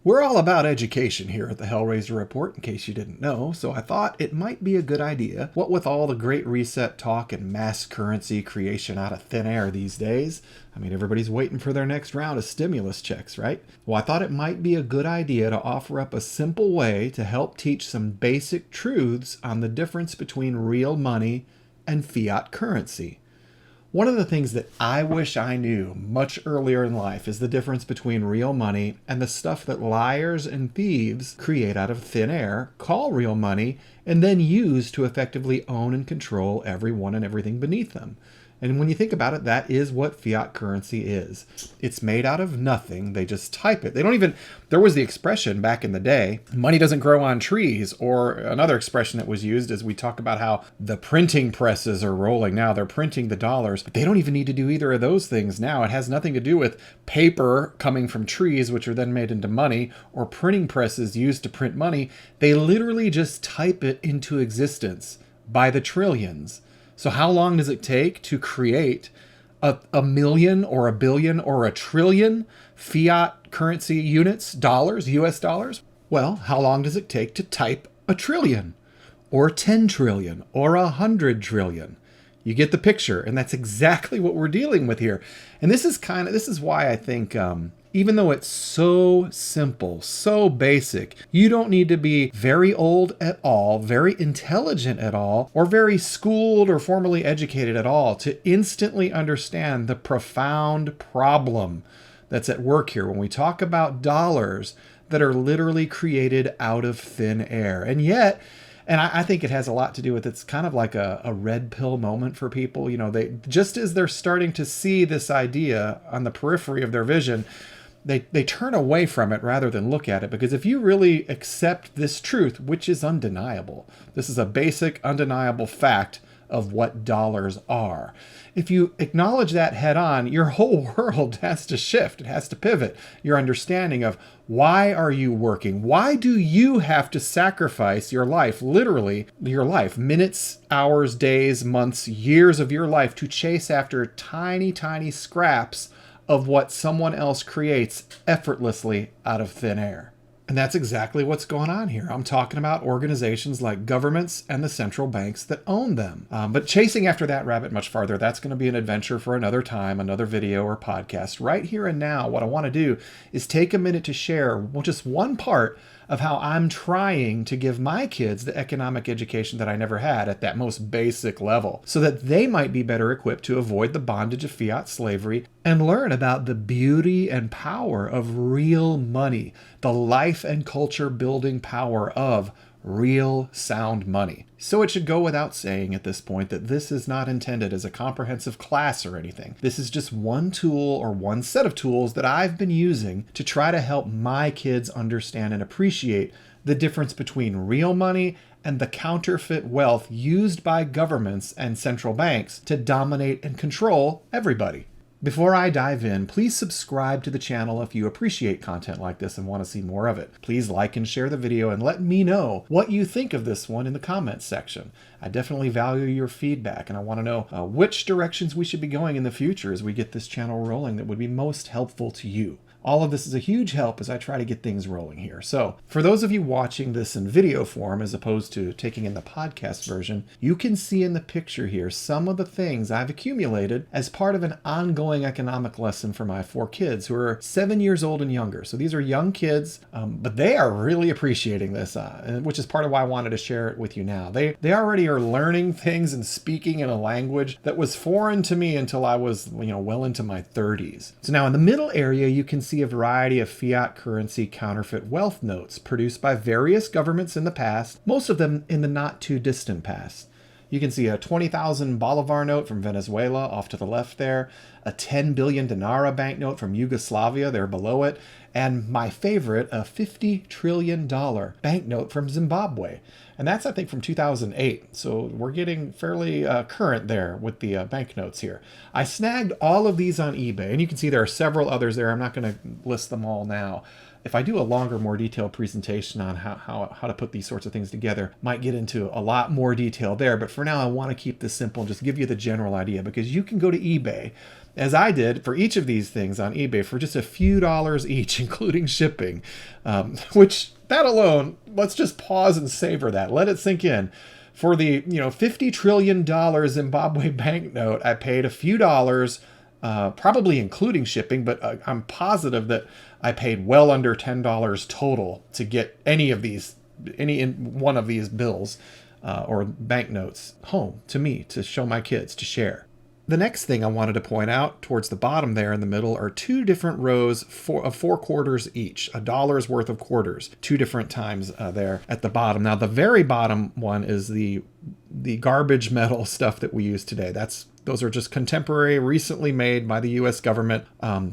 We're all about education here at the Hellrazer Report, in case you didn't know, so I thought it might be a good idea, what with all the great reset talk and mass currency creation out of thin air these days. I mean, everybody's waiting for their next round of stimulus checks, right? Well, I thought it might be a good idea to offer up a simple way to help teach some basic truths on the difference between real money and fiat currency. One of the things that I wish I knew much earlier in life is the difference between real money and the stuff that liars and thieves create out of thin air, call real money, and then use to effectively own and control everyone and everything beneath them. And when you think about it, that is what fiat currency is. It's made out of nothing. They just type it. They don't even, there was the expression back in the day, money doesn't grow on trees, or another expression that was used as we talk about how the printing presses are rolling now. They're printing the dollars, but they don't even need to do either of those things now. It has nothing to do with paper coming from trees, which are then made into money, or printing presses used to print money. They literally just type it into existence by the trillions. So how long does it take to create a million or a billion or a trillion fiat currency units, dollars, US dollars? Well, how long does it take to type a trillion or 10 trillion or 100 trillion? You get the picture, and that's exactly what we're dealing with here. And this is why I think, even though it's so simple, so basic, you don't need to be very old at all, very intelligent at all, or very schooled or formally educated at all to instantly understand the profound problem that's at work here when we talk about dollars that are literally created out of thin air. And yet, and I think it has a lot to do with, it's kind of like a red pill moment for people. You know, they just as they're starting to see this idea on the periphery of their vision, they turn away from it rather than look at it. Because if you really accept this truth, which is undeniable, this is a basic, undeniable fact of what dollars are. If you acknowledge that head on, your whole world has to shift. It has to pivot. Your understanding of why are you working? Why do you have to sacrifice your life, literally your life, minutes, hours, days, months, years of your life to chase after tiny, tiny scraps of what someone else creates effortlessly out of thin air? And that's exactly what's going on here. I'm talking about organizations like governments and the central banks that own them. But chasing after that rabbit much farther, that's going to be an adventure for another time, another video or podcast. Right here and now, what I want to do is take a minute to share just one part of how I'm trying to give my kids the economic education that I never had at that most basic level, so that they might be better equipped to avoid the bondage of fiat slavery and learn about the beauty and power of real money, the life and culture building power of real sound money. So it should go without saying at this point that this is not intended as a comprehensive class or anything. This is just one tool or one set of tools that I've been using to try to help my kids understand and appreciate the difference between real money and the counterfeit wealth used by governments and central banks to dominate and control everybody. Before I dive in, please subscribe to the channel if you appreciate content like this and want to see more of it. Please like and share the video and let me know what you think of this one in the comments section. I definitely value your feedback, and I want to know which directions we should be going in the future as we get this channel rolling that would be most helpful to you. All of this is a huge help as I try to get things rolling here. So for those of you watching this in video form as opposed to taking in the podcast version, you can see in the picture here some of the things I've accumulated as part of an ongoing economic lesson for my 4 kids who are 7 years old and younger. So these are young kids, but they are really appreciating this, which is part of why I wanted to share it with you now. They already are learning things and speaking in a language that was foreign to me until I was, well into my 30s. So now in the middle area, you can see a variety of fiat currency counterfeit wealth notes produced by various governments in the past, most of them in the not too distant past. You can see a 20,000 Bolivar note from Venezuela off to the left there, a 10 billion dinara banknote from Yugoslavia there below it, and my favorite, a $50 trillion banknote from Zimbabwe. And that's, I think, from 2008. So we're getting fairly current there with the banknotes here. I snagged all of these on eBay, and you can see there are several others there. I'm not going to list them all now. if I do a longer, more detailed presentation on how to put these sorts of things together, might get into a lot more detail there. But for now, I want to keep this simple and just give you the general idea, because you can go to eBay, as I did for each of these things on eBay, for just a few dollars each, including shipping, which that alone, let's just pause and savor that. Let it sink in. For the $50 trillion Zimbabwe banknote, I paid a few dollars, probably including shipping, but I'm positive that I paid well under $10 total to get any one of these bills or banknotes home to me, to show my kids, to share. The next thing I wanted to point out towards the bottom there in the middle are two different rows of 4 quarters each, $1 worth of quarters, 2 different times there at the bottom. Now, the very bottom one is the garbage metal stuff that we use today. Those are just contemporary, recently made by the U.S. government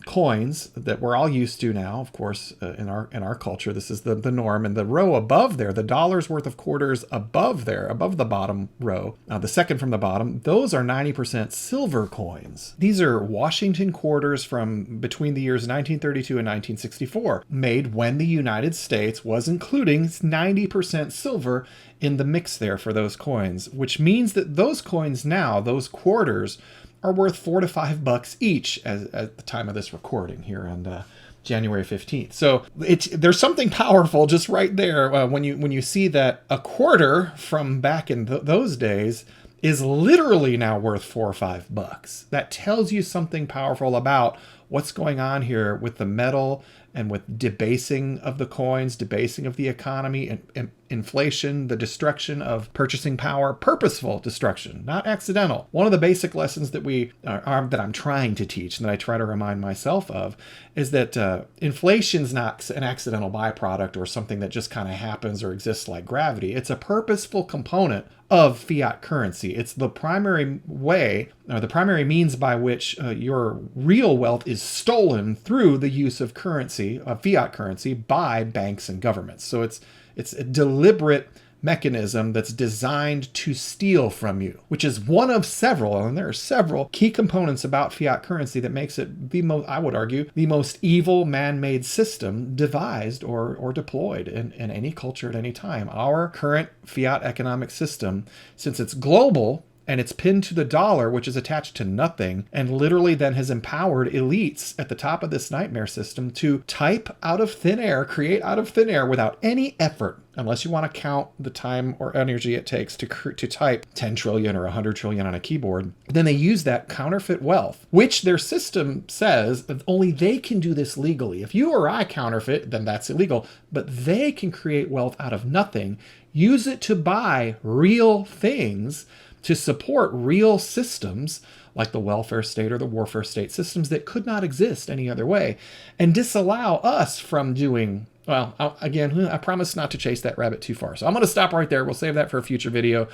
coins that we're all used to now, of course, in our culture. This is the norm. And the row above there, the $1 worth of quarters above there, above the bottom row, the second from the bottom, those are 90% silver coins. These are Washington quarters from between the years 1932 and 1964, made when the United States was including 90% silver in the mix there for those coins, which means that those coins now, those quarters, are worth $4 to $5 each at the time of this recording here on January 15th. So there's something powerful just right there when you see that a quarter from back in those days is literally now worth $4 or $5. That tells you something powerful about what's going on here with the metal and with debasing of the coins, debasing of the economy, and inflation, the destruction of purchasing power, purposeful destruction, not accidental. One of the basic lessons that that I'm trying to teach, and that I try to remind myself of, is that inflation's not an accidental byproduct or something that just kind of happens or exists like gravity. It's a purposeful component of fiat currency. It's the primary way, or the primary means by which your real wealth is stolen through the use of currency, of fiat currency, by banks and governments. So it's a deliberate mechanism that's designed to steal from you, which is one of several, and there are several key components about fiat currency that makes it the most, I would argue, the most evil man-made system devised or deployed in any culture at any time. Our current fiat economic system, since it's global, and it's pinned to the dollar, which is attached to nothing, and literally then has empowered elites at the top of this nightmare system to type out of thin air, create out of thin air without any effort, unless you want to count the time or energy it takes to type 10 trillion or 100 trillion on a keyboard. Then they use that counterfeit wealth, which their system says that only they can do this legally. If you or I counterfeit, then that's illegal. But they can create wealth out of nothing, use it to buy real things, to support real systems like the welfare state or the warfare state, systems that could not exist any other way, and disallow us from doing, well, again, I promise not to chase that rabbit too far. So I'm going to stop right there. We'll save that for a future video.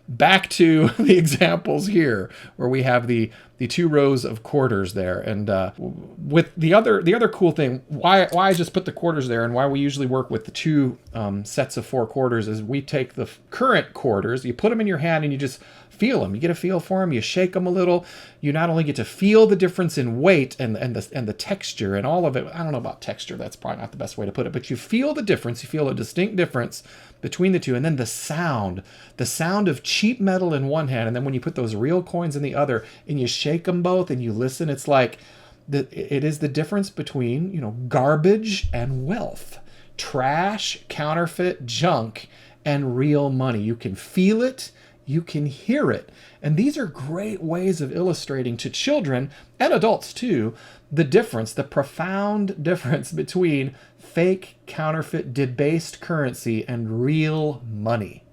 Back to the examples here, where we have the 2 rows of quarters there, and with the other cool thing, why I just put the quarters there, and why we usually work with the 2 sets of 4 quarters, is we take the current quarters, you put them in your hand, and you just feel them. You get a feel for them. You shake them a little. You not only get to feel the difference in weight and the texture and all of it. I don't know about texture. That's probably not the best way to put it, but you feel the difference. You feel a distinct difference between the 2, and then the sound of cheap metal in one hand, and then when you put those real coins in the other, and you shake them both and you listen, it's like it is the difference between garbage and wealth, trash, counterfeit, junk, and real money. You can feel it, you can hear it, and these are great ways of illustrating to children and adults too the profound difference between fake, counterfeit, debased currency and real money.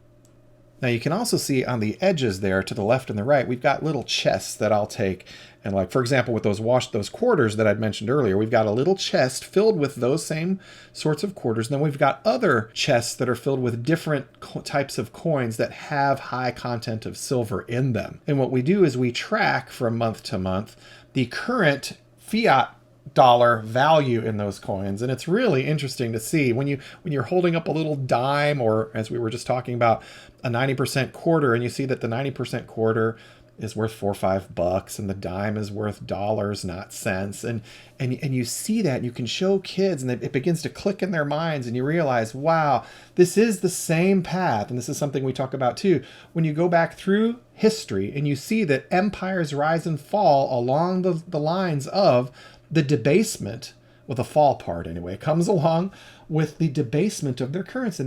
Now you can also see on the edges there to the left and the right, we've got little chests that I'll take. And like, for example, with those quarters that I'd mentioned earlier, we've got a little chest filled with those same sorts of quarters. And then we've got other chests that are filled with different types of coins that have high content of silver in them. And what we do is we track from month to month the current fiat dollar value in those coins, and it's really interesting to see when you're holding up a little dime, or as we were just talking about, a 90% quarter, and you see that the 90% quarter is worth $4 or $5, and the dime is worth dollars, not cents. And you see that, and you can show kids, and it begins to click in their minds, and you realize, wow, this is the same path. And this is something we talk about too. When you go back through history and you see that empires rise and fall along the lines of the debasement, well, the fall part anyway, comes along with the debasement of their currency,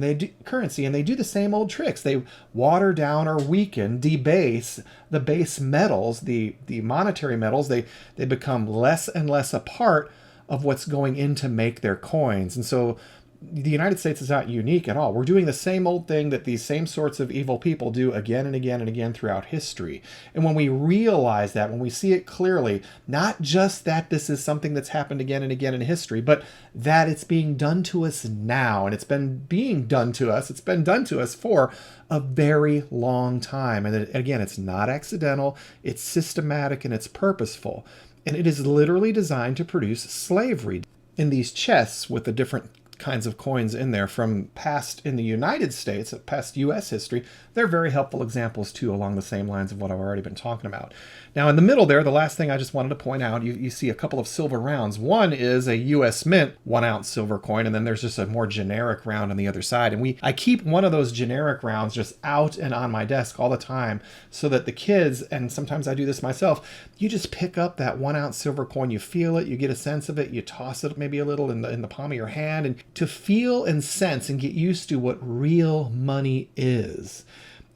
and they do the same old tricks. They water down or weaken, debase the base metals, the monetary metals. They become less and less a part of what's going in to make their coins. And so the United States is not unique at all. We're doing the same old thing that these same sorts of evil people do again and again and again throughout history. And when we realize that, when we see it clearly, not just that this is something that's happened again and again in history, but that it's being done to us now, and it's been being done to us. It's been done to us for a very long time. And again, it's not accidental, it's systematic, and it's purposeful. And it is literally designed to produce slavery. In these chests with the different kinds of coins in there from past in the United States, past U.S. history, they're very helpful examples too, along the same lines of what I've already been talking about. Now in the middle there, the last thing I just wanted to point out, you see a couple of silver rounds. One is a U.S. Mint 1 ounce silver coin, and then there's just a more generic round on the other side. And I keep one of those generic rounds just out and on my desk all the time, so that the kids, and sometimes I do this myself, you just pick up that 1 ounce silver coin, you feel it, you get a sense of it, you toss it maybe a little in the palm of your hand, and to feel and sense and get used to what real money is.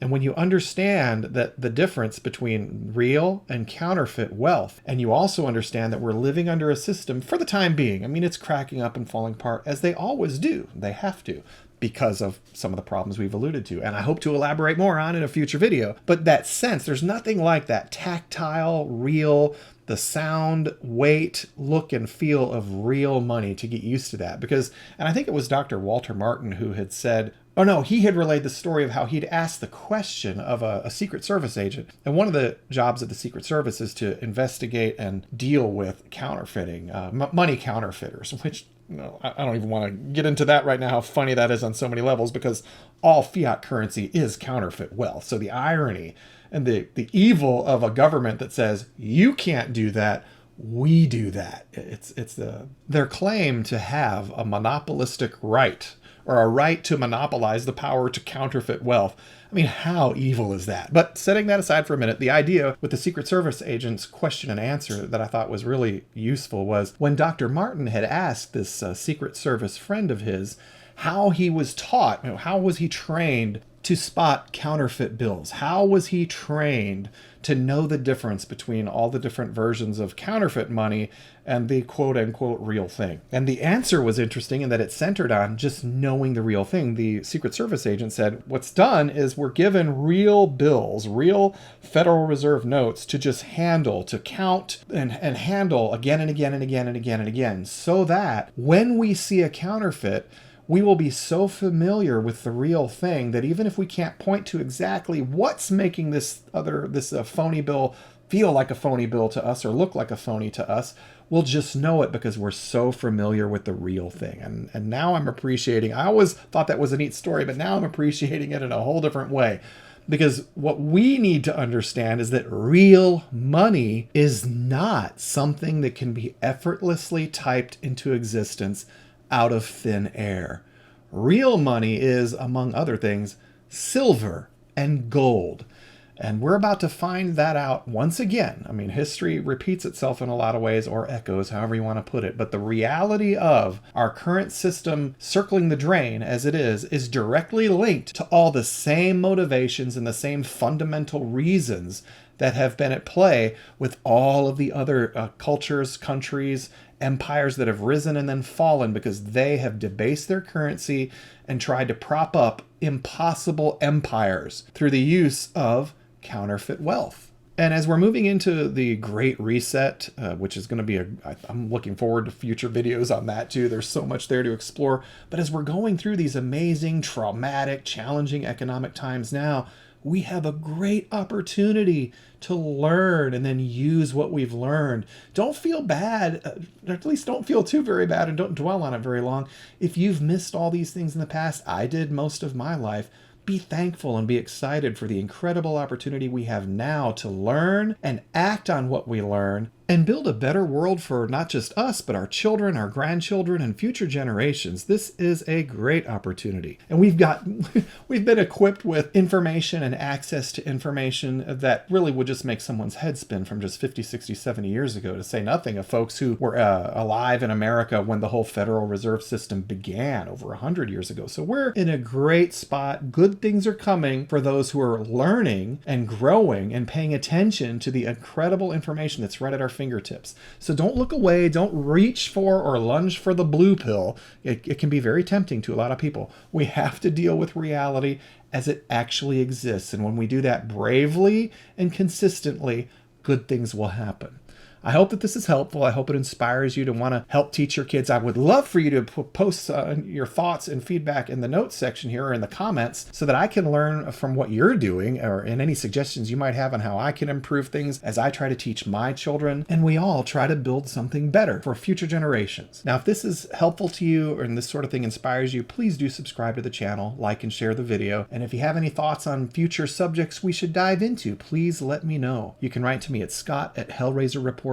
And when you understand that the difference between real and counterfeit wealth, and you also understand that we're living under a system for the time being, I mean, it's cracking up and falling apart, as they always do. They have to, because of some of the problems we've alluded to, and I hope to elaborate more on in a future video. But that sense, there's nothing like that tactile, real, the sound, weight, look, and feel of real money to get used to that. Because, and I think it was Dr. Walter Martin who had said, oh no, he had relayed the story of how he'd asked the question of a Secret Service agent. And one of the jobs of the Secret Service is to investigate and deal with counterfeiting, money counterfeiters, which, I don't even want to get into that right now, how funny that is on so many levels, because all fiat currency is counterfeit wealth. So the irony and the evil of a government that says, you can't do that, we do that. It's their claim to have a monopolistic right, or a right to monopolize the power to counterfeit wealth. I mean, how evil is that? But setting that aside for a minute, the idea with the Secret Service agent's question and answer that I thought was really useful was when Dr. Martin had asked this Secret Service friend of his how he was taught, how was he trained to spot counterfeit bills? How was he trained to know the difference between all the different versions of counterfeit money and the quote-unquote real thing? And the answer was interesting in that it centered on just knowing the real thing. The Secret Service agent said, what's done is we're given real bills, real Federal Reserve notes to just handle, to count and handle again and again and again and again and again, so that when we see a counterfeit, we will be so familiar with the real thing that even if we can't point to exactly what's making this phony bill feel like a phony bill to us or look like a phony to us, we'll just know it because we're so familiar with the real thing. And now I'm appreciating, I always thought that was a neat story, but now I'm appreciating it in a whole different way. Because what we need to understand is that real money is not something that can be effortlessly typed into existence out of thin air. Real money is, among other things, silver and gold. And we're about to find that out once again. I mean, history repeats itself in a lot of ways, or echoes, however you want to put it. But the reality of our current system circling the drain as it is directly linked to all the same motivations and the same fundamental reasons that have been at play with all of the other cultures, countries, empires that have risen and then fallen because they have debased their currency and tried to prop up impossible empires through the use of counterfeit wealth. And as we're moving into the Great Reset, which is going to be I'm looking forward to future videos on that too. There's so much there to explore. But as we're going through these amazing, traumatic, challenging economic times now, we have a great opportunity to learn and then use what we've learned. Don't feel bad, at least don't feel too very bad, and don't dwell on it very long. If you've missed all these things in the past, I did most of my life, Be thankful and be excited for the incredible opportunity we have now to learn and act on what we learn and build a better world for not just us, but our children, our grandchildren, and future generations. This is a great opportunity. And we've been equipped with information and access to information that really would just make someone's head spin from just 50, 60, 70 years ago, to say nothing of folks who were alive in America when the whole Federal Reserve System began over 100 years ago. So we're in a great spot. Good things are coming for those who are learning and growing and paying attention to the incredible information that's right at our fingertips. So don't look away. Don't reach for or lunge for the blue pill. It can be very tempting to a lot of people. We have to deal with reality as it actually exists. And when we do that bravely and consistently, good things will happen. I hope that this is helpful. I hope it inspires you to want to help teach your kids. I would love for you to post your thoughts and feedback in the notes section here or in the comments so that I can learn from what you're doing, or in any suggestions you might have on how I can improve things as I try to teach my children, and we all try to build something better for future generations. Now, if this is helpful to you and this sort of thing inspires you, please do subscribe to the channel, like and share the video. And if you have any thoughts on future subjects we should dive into, please let me know. You can write to me at scott@hellrazerreport.com.